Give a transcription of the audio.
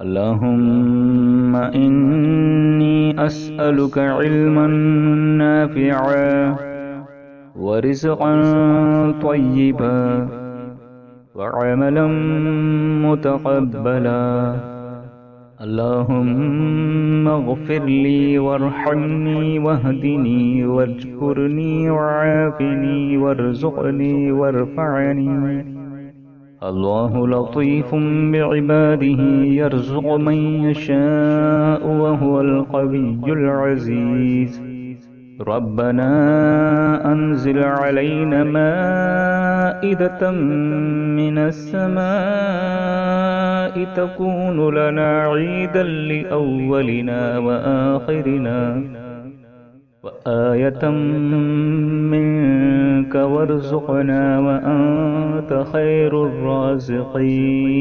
اللهم إني أسألك علما نافعا ورزقا طيبا وعملا متقبلا. اللهم اغفر لي وارحمني واهدني واجبرني وعافني وارزقني وارفعني. الله لطيف بعباده يرزق من يشاء وهو القوي العزيز. ربنا أنزل علينا مائدة من السماء تكون لنا عيدا لأولنا وآخرنا وآية منك وارزقنا وأنت خير الرازقين.